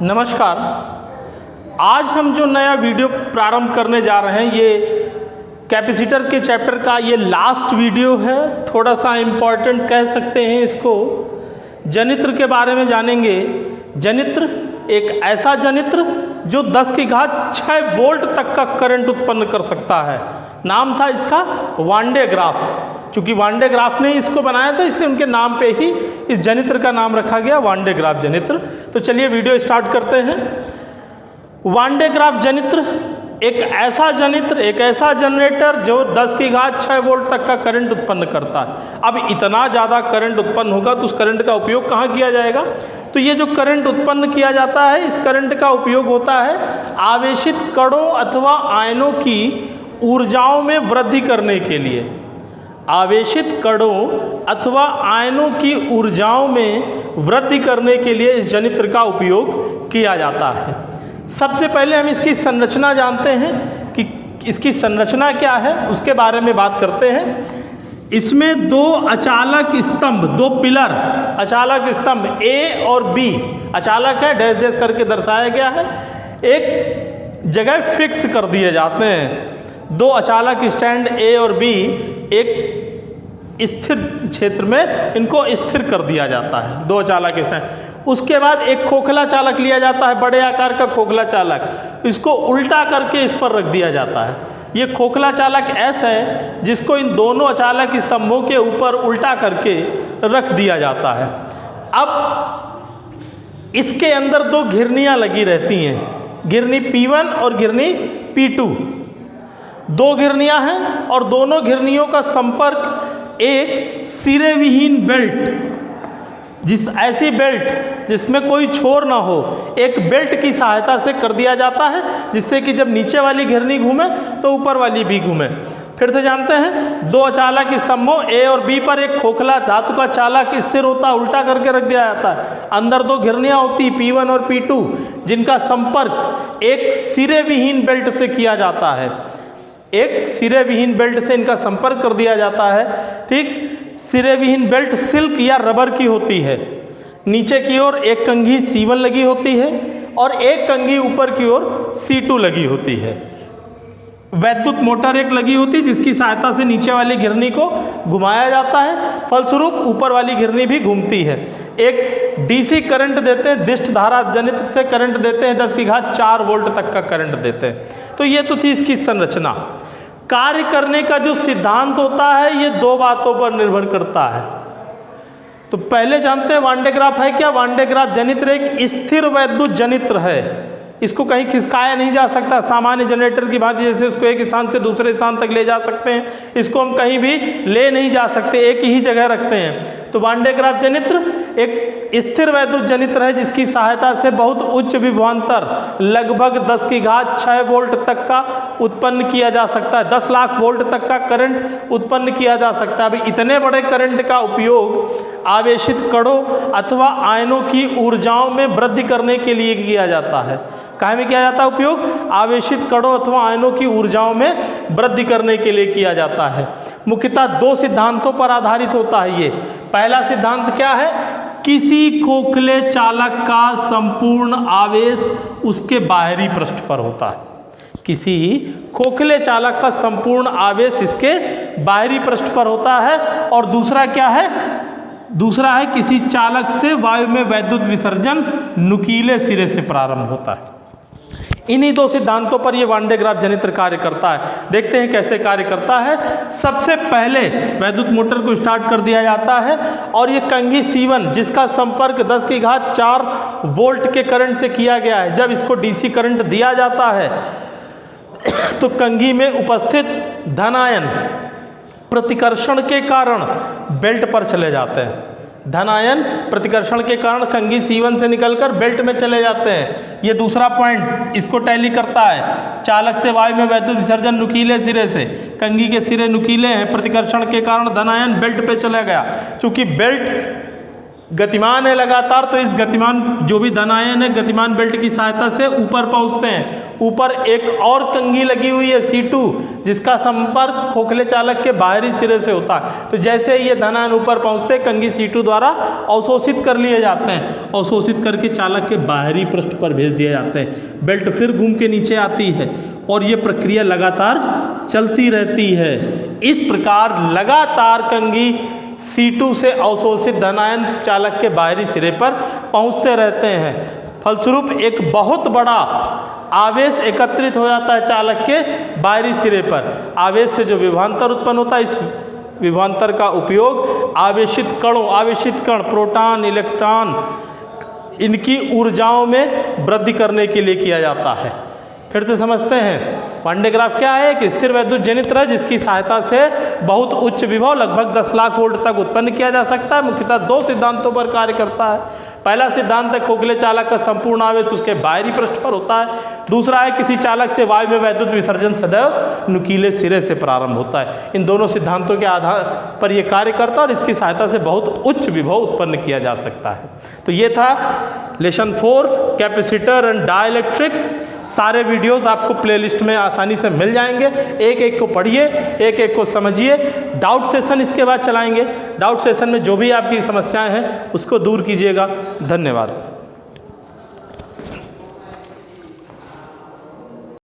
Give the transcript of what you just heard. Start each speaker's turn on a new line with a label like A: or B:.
A: नमस्कार। आज हम जो नया वीडियो प्रारंभ करने जा रहे हैं ये कैपेसिटर के चैप्टर का ये लास्ट वीडियो है। थोड़ा सा इम्पॉर्टेंट कह सकते हैं इसको। जनित्र के बारे में जानेंगे। जनित्र एक ऐसा जनित्र जो 10 की घात 6 वोल्ट तक का करंट उत्पन्न कर सकता है। नाम था इसका वान डे ग्राफ। चूँकि वान डे ग्राफ ने इसको बनाया था इसलिए उनके नाम पे ही इस जनित्र का नाम रखा गया वान डे ग्राफ जनित्र। तो चलिए वीडियो स्टार्ट करते हैं। वान डे ग्राफ जनित्र एक ऐसा जनित्र, एक ऐसा जनरेटर जो 10 की घात 6 वोल्ट तक का करंट उत्पन्न करता है। अब इतना ज़्यादा करंट उत्पन्न होगा तो उस करंट का उपयोग कहाँ किया जाएगा? तो ये जो करंट उत्पन्न किया जाता है इस करंट का उपयोग होता है आवेशित कणों अथवा आयनों की ऊर्जाओं में वृद्धि करने के लिए। आवेशित कणों अथवा आयनों की ऊर्जाओं में वृद्धि करने के लिए इस जनित्र का उपयोग किया जाता है। सबसे पहले हम इसकी संरचना जानते हैं कि इसकी संरचना क्या है, उसके बारे में बात करते हैं। इसमें दो अचालक स्तंभ, दो पिलर, अचालक स्तंभ ए और बी, अचालक है डैश डैश करके दर्शाया गया है, एक जगह फिक्स कर दिए जाते हैं। दो अचालक स्टैंड ए और बी एक स्थिर क्षेत्र में इनको स्थिर कर दिया जाता है, दो अचालक स्टैंड। उसके बाद एक खोखला चालक लिया जाता है, बड़े आकार का खोखला चालक, इसको उल्टा करके इस पर रख दिया जाता है। ये खोखला चालक एस है जिसको इन दोनों अचालक स्तंभों के ऊपर उल्टा करके रख दिया जाता है। अब इसके अंदर दो घिरनियाँ लगी रहती हैं, घिरनी P1 और घिरनी P2। दो घिरनियाँ हैं और दोनों घिरनियों का संपर्क एक सिरे विहीन बेल्ट, ऐसी बेल्ट जिसमें कोई छोर ना हो, एक बेल्ट की सहायता से कर दिया जाता है, जिससे कि जब नीचे वाली घिरनी घूमे तो ऊपर वाली भी घूमे। फिर से जानते हैं, दो अचालक स्तंभों ए और बी पर एक खोखला धातु का चालक स्थिर होता है, उल्टा करके रख दिया जाता है। अंदर दो घिरनियाँ होती P1 और P2 जिनका संपर्क एक सिरे विहीन बेल्ट से किया जाता है। एक सिरे विहीन बेल्ट से इनका संपर्क कर दिया जाता है। ठीक, सिरे विहीन बेल्ट सिल्क या रबर की होती है। नीचे की ओर एक कंघी C1 लगी होती है और एक कंघी ऊपर की ओर C2 लगी होती है। वैद्युत मोटर एक लगी होती है जिसकी सहायता से नीचे वाली घिरनी को घुमाया जाता है, फलस्वरूप ऊपर वाली घिरनी भी घूमती है। एक डीसी करंट देते हैं, दिष्ट धारा जनित्र से करंट देते हैं, 10 की घात 4 वोल्ट तक का करंट देते हैं। तो ये तो थी इसकी संरचना। कार्य करने का जो सिद्धांत होता है ये दो बातों पर निर्भर करता है। तो पहले जानते हैं वान डे ग्राफ है क्या। वान डे ग्राफ जनित्र एक स्थिर वैद्युत जनित्र है, इसको कहीं खिसकाया नहीं जा सकता। सामान्य जनरेटर की भांति जैसे उसको एक स्थान से दूसरे स्थान तक ले जा सकते हैं, इसको हम कहीं भी ले नहीं जा सकते, एक ही जगह रखते हैं। तो वान डे ग्राफ जनित्र एक स्थिर वैद्युत जनित्र है जिसकी सहायता से बहुत उच्च विभवांतर लगभग 10 की घात 6 वोल्ट तक का उत्पन्न किया जा सकता है। 10 लाख वोल्ट तक का करंट उत्पन्न किया जा सकता है। अभी इतने बड़े करंट का उपयोग आवेशित कणों अथवा आयनों की ऊर्जाओं में वृद्धि करने के लिए किया जाता है। काहे में किया जाता है उपयोग? आवेशित कणों अथवा आयनों की ऊर्जाओं में वृद्धि करने के लिए किया जाता है। मुख्यतः दो सिद्धांतों पर आधारित होता है ये। पहला सिद्धांत क्या है? किसी खोखले चालक का संपूर्ण आवेश उसके बाहरी पृष्ठ पर होता है। किसी खोखले चालक का संपूर्ण आवेश इसके बाहरी पृष्ठ पर होता है। और दूसरा क्या है? दूसरा है किसी चालक से वायु में वैद्युत विसर्जन नुकीले सिरे से प्रारंभ होता है। इन्हीं दो सिद्धांतों पर ये वान डे ग्राफ जनित्र कार्य करता है। देखते हैं कैसे कार्य करता है। सबसे पहले वैद्युत मोटर को स्टार्ट कर दिया जाता है और ये कंघी C1 जिसका संपर्क 10 की घात 4 वोल्ट के करंट से किया गया है, जब इसको डीसी करंट दिया जाता है तो कंघी में उपस्थित धनायन प्रतिकर्षण के कारण बेल्ट पर चले जाते हैं। धनायन प्रतिकर्षण के कारण कंघी C1 से निकलकर बेल्ट में चले जाते हैं। ये दूसरा पॉइंट इसको टैली करता है। चालक से वायु में वैद्युत विसर्जन नुकीले सिरे से, कंघी के सिरे नुकीले हैं, प्रतिकर्षण के कारण धनायन बेल्ट पे चला गया। चूंकि बेल्ट गतिमान है लगातार, तो इस गतिमान जो भी धन आयन है गतिमान बेल्ट की सहायता से ऊपर पहुंचते हैं। ऊपर एक और कंघी लगी हुई है C2, जिसका संपर्क खोखले चालक के बाहरी सिरे से होता है। तो जैसे ही ये धन आयन ऊपर पहुंचते हैं, कंघी C2 द्वारा अवशोषित कर लिए जाते हैं। अवशोषित करके चालक के बाहरी पृष्ठ पर भेज दिए जाते हैं। बेल्ट फिर घूम के नीचे आती है और ये प्रक्रिया लगातार चलती रहती है। इस प्रकार लगातार कंघी C2 से अवशोषित धनायन चालक के बाहरी सिरे पर पहुंचते रहते हैं। फलस्वरूप एक बहुत बड़ा आवेश एकत्रित हो जाता है चालक के बाहरी सिरे पर। आवेश से जो विभवांतर उत्पन्न होता है, इस विभवांतर का उपयोग आवेशित कण, प्रोटॉन, इलेक्ट्रॉन, इनकी ऊर्जाओं में वृद्धि करने के लिए किया जाता है। फिर से समझते हैं, वान डे ग्राफ क्या है? एक स्थिर वैद्युत जनित्र है जिसकी सहायता से बहुत उच्च विभव लगभग 10 लाख वोल्ट तक उत्पन्न किया जा सकता है। मुख्यतः 2 सिद्धांतों पर कार्य करता है। पहला सिद्धांत है खोखले चालक का संपूर्ण आवेश उसके बाहरी पृष्ठ पर होता है। दूसरा है किसी चालक से वायु में वैद्युत विसर्जन सदैव नुकीले सिरे से प्रारंभ होता है। इन दोनों सिद्धांतों के आधार पर यह कार्य करता है और इसकी सहायता से बहुत उच्च विभव उत्पन्न किया जा सकता है। तो ये था लेसन 4 कैपेसिटर एंड डाइलेक्ट्रिक। सारे वीडियोस आपको प्लेलिस्ट में आसानी से मिल जाएंगे। एक एक को पढ़िए, एक एक को समझिए। डाउट सेशन इसके बाद चलाएंगे। डाउट सेशन में जो भी आपकी समस्याएं हैं उसको दूर कीजिएगा। धन्यवाद।